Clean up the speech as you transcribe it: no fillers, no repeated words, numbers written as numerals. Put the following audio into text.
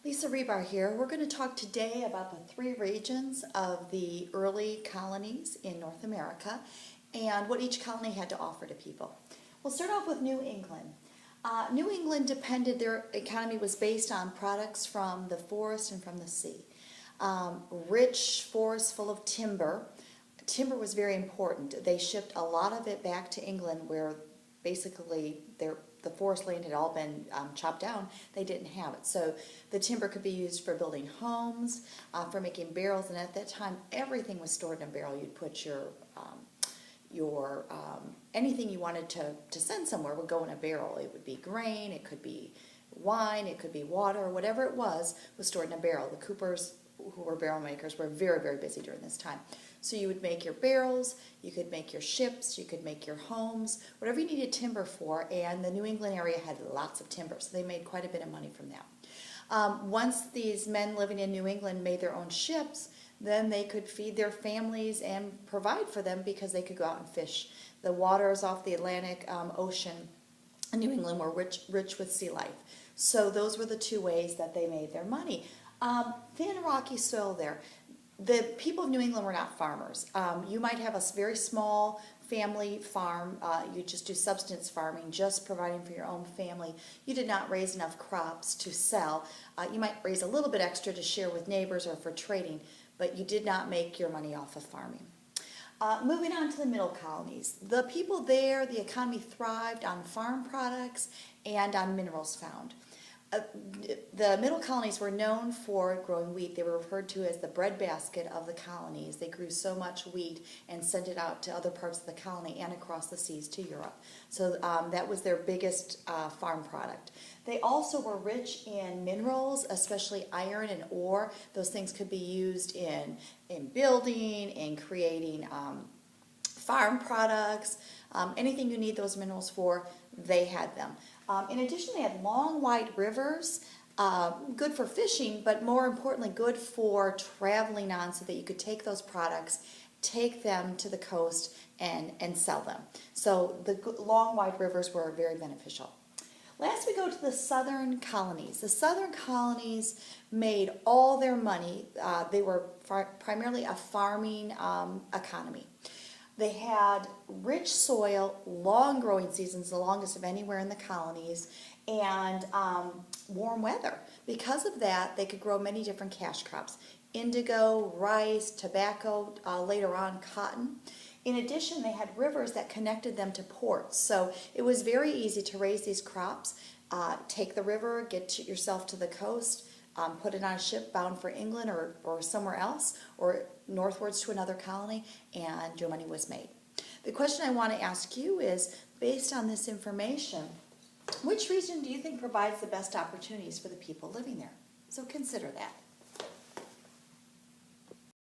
Lisa Rebar here. We're going to talk today about the three regions of the early colonies in North America and what each colony had to offer to people. We'll start off with New England. New England their economy was based on products from the forest and from the sea. Rich forests full of timber. Timber was very important. They shipped a lot of it back to England where basically the forest land had all been chopped down. They didn't have it. So the timber could be used for building homes, for making barrels, and at that time everything was stored in a barrel. You'd put anything you wanted to send somewhere would go in a barrel. It would be grain, it could be wine, it could be water, whatever it was stored in a barrel. The coopers, who were barrel makers, were very, very busy during this time. So you would make your barrels, you could make your ships, you could make your homes, whatever you needed timber for, and the New England area had lots of timber, so they made quite a bit of money from that. Once these men living in New England made their own ships, then they could feed their families and provide for them because they could go out and fish. The waters off the Atlantic Ocean in New England were rich with sea life. So those were the two ways that they made their money. Thin, rocky soil there. The people of New England were not farmers. You might have a very small family farm. You just do subsistence farming, just providing for your own family. You did not raise enough crops to sell. You might raise a little bit extra to share with neighbors or for trading, but you did not make your money off of farming. Moving on to the middle colonies. The people there, the economy thrived on farm products and on minerals found. The middle colonies were known for growing wheat. They were referred to as the breadbasket of the colonies. They grew so much wheat and sent it out to other parts of the colony and across the seas to Europe. So that was their biggest farm product. They also were rich in minerals, especially iron and ore. Those things could be used in building, in creating farm products, anything you need those minerals for, they had them. In addition, they had long, wide rivers, good for fishing, but more importantly, good for traveling on so that you could take those products, take them to the coast, and sell them. So the long, wide rivers were very beneficial. Last, we go to the southern colonies. The southern colonies made all their money. They were primarily a farming economy. They had rich soil, long growing seasons, the longest of anywhere in the colonies, and warm weather. Because of that, they could grow many different cash crops: indigo, rice, tobacco, later on cotton. In addition, they had rivers that connected them to ports, so it was very easy to raise these crops, take the river, get yourself to the coast, put it on a ship bound for England or somewhere else, or northwards to another colony, and your money was made. The question I want to ask you is, based on this information, which region do you think provides the best opportunities for the people living there? So consider that.